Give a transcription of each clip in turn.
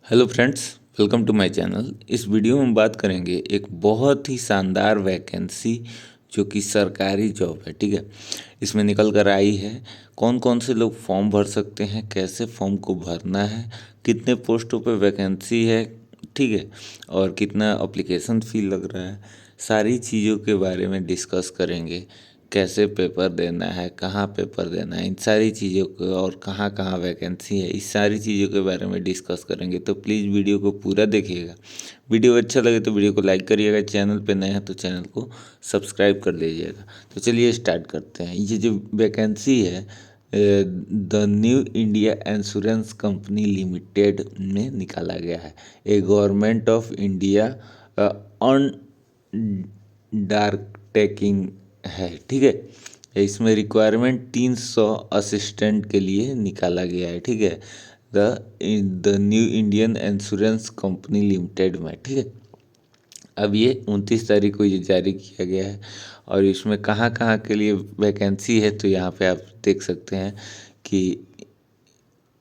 Hello friends, welcome to my channel. इस video में हम बात करेंगे एक बहुत ही शानदार वैकेंसी जो कि सरकारी जॉब है। ठीक है, इसमें निकल कर आई है। कौन कौन से लोग फॉर्म भर सकते हैं, कैसे फॉर्म को भरना है, कितने पोस्टों पे वैकेंसी है, ठीक है, और कितना अप्लीकेशन फ़ी लग रहा है, सारी चीज़ों के बारे में डिस्कस करेंगे। कैसे पेपर देना है, कहाँ पेपर देना है, इन सारी चीज़ों को, और कहाँ कहाँ वैकेंसी है, इस सारी चीज़ों के बारे में डिस्कस करेंगे। तो प्लीज़ वीडियो को पूरा देखिएगा। वीडियो अच्छा लगे तो वीडियो को लाइक करिएगा, चैनल पे नए हैं तो चैनल को सब्सक्राइब कर लीजिएगा। तो चलिए स्टार्ट करते हैं। ये जो वैकेंसी है the New India insurance company limited में निकाला गया है। A government of India undertaking है। ठीक है, इसमें रिक्वायरमेंट 300 असिस्टेंट के लिए निकाला गया है। ठीक है, the new Indian insurance company limited में। ठीक है, अब ये 29 तारीख को ये जारी किया गया है। और इसमें कहाँ कहाँ के लिए वैकेंसी है तो यहाँ पे आप देख सकते हैं कि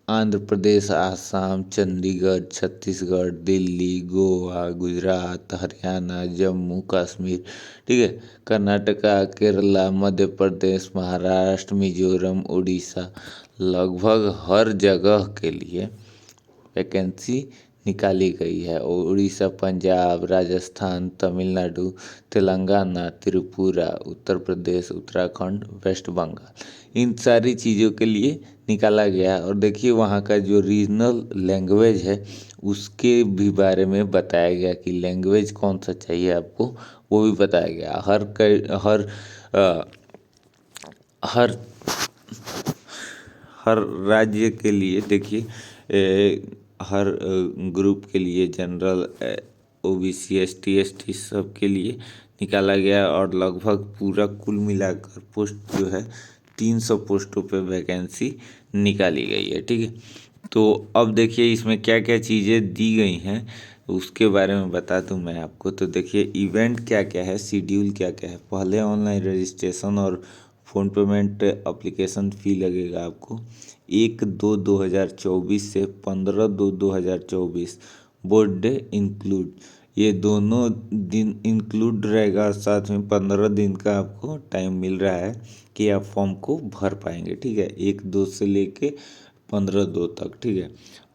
आंध्र प्रदेश, आसाम, चंडीगढ़, छत्तीसगढ़, दिल्ली, गोवा, गुजरात, हरियाणा, जम्मू कश्मीर, ठीक है, कर्नाटका, केरला, मध्य प्रदेश, महाराष्ट्र, मिजोरम, उड़ीसा, लगभग हर जगह के लिए वैकेंसी निकाली गई है। और उड़ीसा, पंजाब, राजस्थान, तमिलनाडु, तेलंगाना, त्रिपुरा, उत्तर प्रदेश, उत्तराखंड, वेस्ट बंगाल, इन सारी चीज़ों के लिए निकाला गया है। और देखिए वहाँ का जो रीजनल लैंग्वेज है उसके भी बारे में बताया गया कि लैंग्वेज कौन सा चाहिए आपको, वो भी बताया गया। अ, हर हर राज्य के लिए देखिए, हर ग्रुप के लिए, जनरल, ओबीसी, एसटी, एसटी सब के लिए निकाला गया। और लगभग पूरा कुल मिलाकर पोस्ट जो है 300 पोस्टों पे वैकेंसी निकाली गई है। ठीक है, तो अब देखिए इसमें क्या क्या चीज़ें दी गई हैं उसके बारे में बता दूं मैं आपको। तो देखिए इवेंट क्या क्या है, शेड्यूल क्या क्या है। पहले ऑनलाइन रजिस्ट्रेशन और फ़ोन पेमेंट एप्लीकेशन फ़ी लगेगा आपको 1/2/2024 से 15/2/2024। बोर्ड डे इंक्लूड, ये दोनों दिन इंक्लूड रहेगा। साथ में 15 दिन का आपको टाइम मिल रहा है कि आप फॉर्म को भर पाएंगे। ठीक है, 1/2 से लेके 15/2 तक। ठीक है,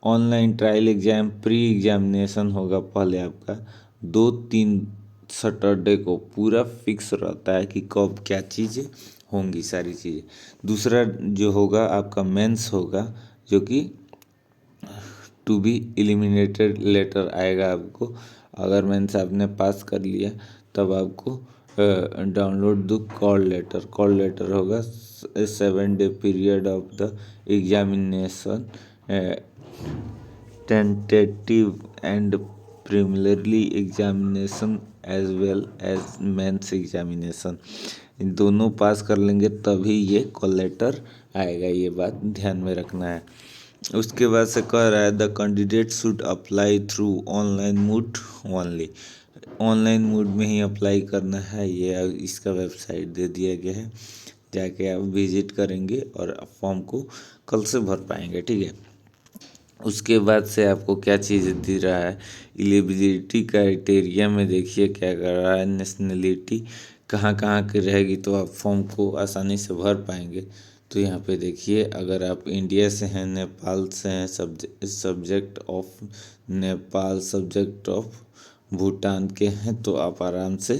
online trial exam pre examination होगा पहले आपका 2-3 सैटरडे को। पूरा फिक्स रहता है कि कब क्या चीज़ें होंगी, सारी चीज़ें। दूसरा जो होगा आपका मेंस होगा, जो कि टू बी एलिमिनेटेड लेटर आएगा आपको। अगर मेंस आपने पास कर लिया तब आपको डाउनलोड द कॉल लेटर होगा। 7 day period of the examination, tentative and preliminary examination as well as mains examination. इन दोनों पास कर लेंगे तभी ये कॉल लेटर आएगा, ये बात ध्यान में रखना है। उसके बाद से कह रहा है the candidate should apply through online mode only. Online mode में ही अप्लाई करना है, ये इसका वेबसाइट दे दिया गया है। जाके आप विजिट करेंगे और फॉर्म को कल से भर पाएंगे। ठीक है, उसके बाद से आपको क्या चीज़ दे रहा है, एलिजिबिलिटी क्राइटेरिया में देखिए क्या कर रहा है। नेशनलिटी कहाँ कहाँ की रहेगी तो आप फॉर्म को आसानी से भर पाएंगे। तो यहाँ पे देखिए, अगर आप इंडिया से हैं, नेपाल से हैं, subject of Nepal, subject of Bhutan के हैं तो आप आराम से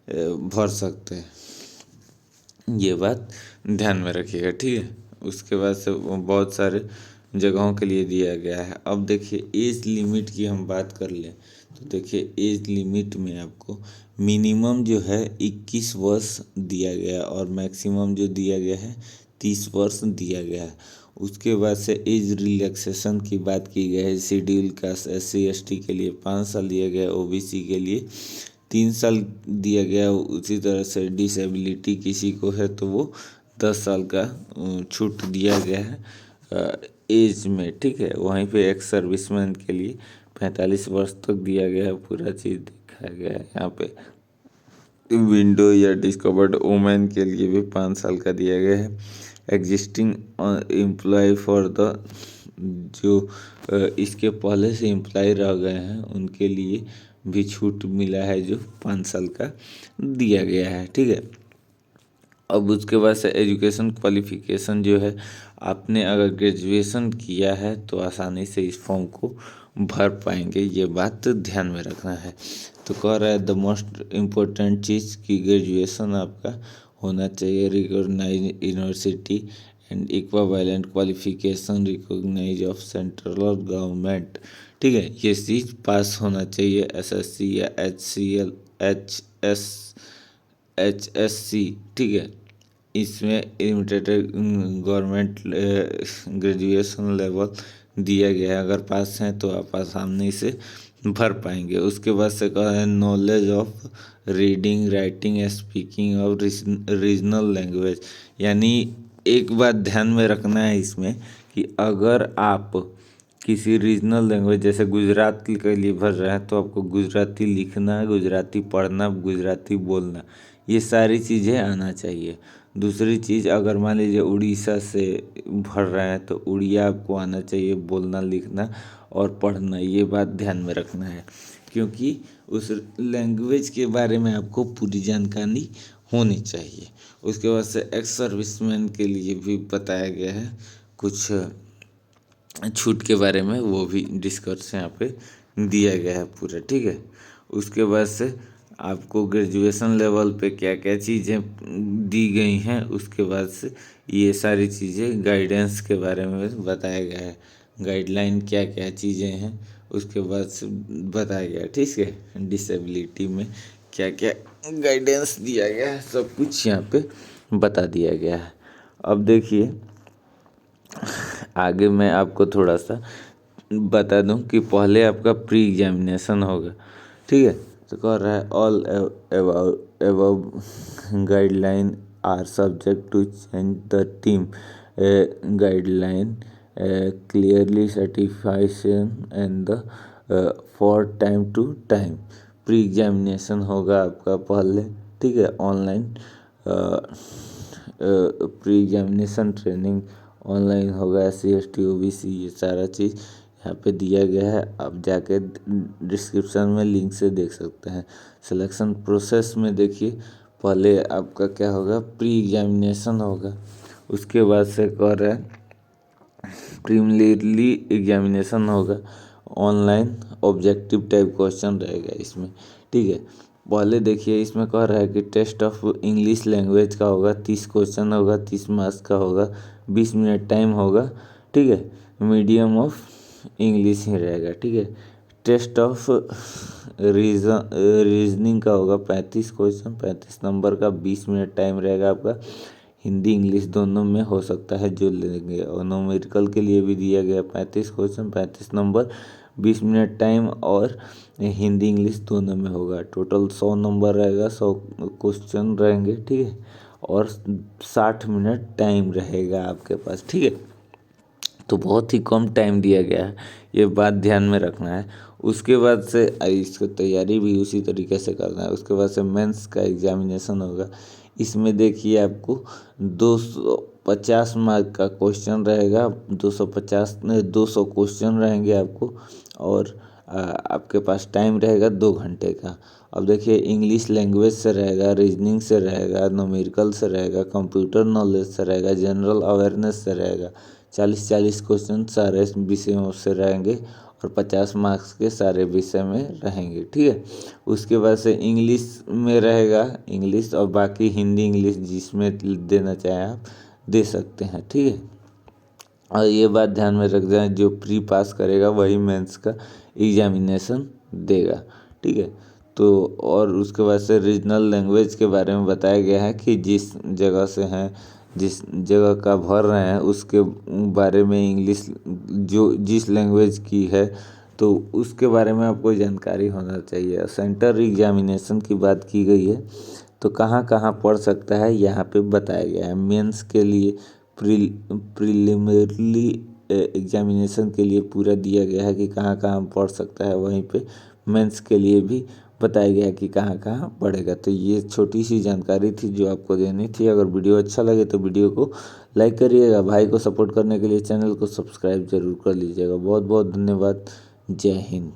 भर सकते हैं। ये बात ध्यान में रखिएगा। ठीक है, उसके बाद से वो बहुत सारे जगहों के लिए दिया गया है। अब देखिए एज लिमिट की हम बात कर लें तो देखिए एज लिमिट में आपको मिनिमम जो है 21 वर्ष दिया गया है और मैक्सिमम जो दिया गया है 30 वर्ष दिया गया है। उसके बाद से एज रिलैक्सेशन की बात की गई है। शेड्यूल कास्ट, SC ST के लिए 5 साल दिया गया है, OBC के लिए 3 साल दिया गया। उसी तरह से डिसेबिलिटी किसी को है तो वो 10 साल का छूट दिया गया है एज में। ठीक है, वहीं पे एक्स सर्विसमैन के लिए 45 वर्ष तक दिया गया है। पूरा चीज़ दिखाया गया है यहाँ पे। विंडो या डिस्कवर्ड वुमेन के लिए भी 5 साल का दिया गया है। एग्जिस्टिंग एम्प्लॉय फॉर द जो इसके पहले से एम्प्लॉय रह गए हैं उनके लिए भी छूट मिला है, जो 5 साल का दिया गया है। ठीक है, अब उसके बाद से एजुकेशन क्वालिफिकेशन जो है, आपने अगर ग्रेजुएशन किया है तो आसानी से इस फॉर्म को भर पाएंगे, ये बात ध्यान में रखना है। तो कह रहा है द मोस्ट इम्पोर्टेंट चीज़ कि ग्रेजुएशन आपका होना चाहिए, recognise university and equivalent qualification recognise of central government. ठीक है, ये चीज़ पास होना चाहिए एसएससी या HCL HSC। ठीक है, इसमें लिमिटेड गवर्नमेंट ग्रेजुएशन लेवल दिया गया है, अगर पास हैं तो आप आसानी से भर पाएंगे। उसके बाद से कहा है knowledge of reading writing speaking of regional language, यानी एक बात ध्यान में रखना है इसमें कि अगर आप किसी रीजनल लैंग्वेज जैसे गुजराती के लिए भर रहे हैं तो आपको गुजराती लिखना, गुजराती पढ़ना, गुजराती बोलना, ये सारी चीज़ें आना चाहिए। दूसरी चीज़, अगर मान लीजिए उड़ीसा से भर रहे हैं तो उड़िया आपको आना चाहिए, बोलना, लिखना और पढ़ना, ये बात ध्यान में रखना है, क्योंकि उस लैंग्वेज के बारे में आपको पूरी जानकारी होनी चाहिए। उसके बाद से एक्स सर्विसमैन के लिए भी बताया गया है कुछ छूट के बारे में, वो भी डिस्कस यहाँ पे दिया गया है पूरा। ठीक है, उसके बाद से आपको ग्रेजुएशन लेवल पे क्या क्या चीज़ें दी गई हैं, उसके बाद से ये सारी चीज़ें गाइडेंस के बारे में बताया गया है, गाइडलाइन क्या क्या चीज़ें हैं उसके बाद से बताया गया है। ठीक है, डिसेबिलिटी में क्या क्या गाइडेंस दिया गया है, सब कुछ यहाँ पे बता दिया गया है। अब देखिए आगे मैं आपको थोड़ा सा बता दूं कि पहले आपका प्री एग्जामिनेशन होगा। ठीक है, तो कह रहा है all above guideline are subject to change the team guideline clearly certification and the for time to time. Pre examination होगा आपका पहले। ठीक है, online pre examination training online होगा, SC ST OBC ये सारा चीज़ यहाँ पे दिया गया है, आप जाके डिस्क्रिप्शन में लिंक से देख सकते हैं। सिलेक्शन प्रोसेस में देखिए, पहले आपका क्या होगा, प्री एग्जामिनेशन होगा, उसके बाद से कह रहा है प्रीलिमिनरी एग्जामिनेशन होगा, ऑनलाइन ऑब्जेक्टिव टाइप क्वेश्चन रहेगा इसमें। ठीक है, पहले देखिए इसमें कह रहा है कि टेस्ट ऑफ इंग्लिश लैंग्वेज का होगा, 30 क्वेश्चन होगा, 30 मार्क्स का होगा, 20 मिनट टाइम होगा। ठीक है, मीडियम ऑफ इंग्लिश ही रहेगा। ठीक है, टेस्ट ऑफ रीजनिंग का होगा, 35 क्वेश्चन, 35 नंबर का, 20 मिनट टाइम रहेगा आपका, हिंदी इंग्लिश दोनों में हो सकता है जो लेंगे। और न्यूमेरिकल के लिए भी दिया गया 35 क्वेश्चन, 35 नंबर, 20 मिनट टाइम और हिंदी इंग्लिश दोनों में होगा। टोटल 100 नंबर रहेगा, 100 क्वेश्चन रहेंगे। ठीक है, और 60 मिनट टाइम रहेगा आपके पास। ठीक है, तो बहुत ही कम टाइम दिया गया है, ये बात ध्यान में रखना है। उसके बाद से इसको तैयारी भी उसी तरीके से करना है। उसके बाद से मेंस का एग्जामिनेशन होगा, इसमें देखिए आपको 250 मार्क का क्वेश्चन रहेगा, 200 क्वेश्चन रहेंगे आपको, और आपके पास टाइम रहेगा 2 घंटे का। अब देखिए इंग्लिश लैंग्वेज से रहेगा, रीजनिंग से रहेगा, न्यूमेरिकल से रहेगा, कंप्यूटर नॉलेज से रहेगा, जनरल अवेयरनेस से रहेगा। 40-40 क्वेश्चन सारे विषयों से रहेंगे और 50 मार्क्स के सारे विषय में रहेंगे। ठीक है, उसके बाद से इंग्लिश में रहेगा, इंग्लिश, और बाकी हिंदी इंग्लिश जिसमें देना चाहें आप दे सकते हैं। ठीक है, और ये बात ध्यान में रख दें, जो प्री पास करेगा वही मेंस का एग्जामिनेशन देगा। ठीक है, तो और उसके बाद से रीजनल लैंग्वेज के बारे में बताया गया है कि जिस जगह से हैं, जिस जगह का भर रहे हैं उसके बारे में इंग्लिश जो जिस लैंग्वेज की है तो उसके बारे में आपको जानकारी होना चाहिए। सेंटर एग्जामिनेशन की बात की गई है, तो कहाँ कहाँ पढ़ सकता है यहाँ पे बताया गया है। मेंस के लिए प्रीलिमिनरी एग्जामिनेशन के लिए पूरा दिया गया है कि कहाँ कहाँ पढ़ सकता है, वहीं पे मेंस के लिए भी बताया गया है कि कहाँ कहाँ पढ़ेगा। तो ये छोटी सी जानकारी थी जो आपको देनी थी। अगर वीडियो अच्छा लगे तो वीडियो को लाइक करिएगा, भाई को सपोर्ट करने के लिए चैनल को सब्सक्राइब जरूर कर लीजिएगा। बहुत बहुत धन्यवाद। जय हिंद।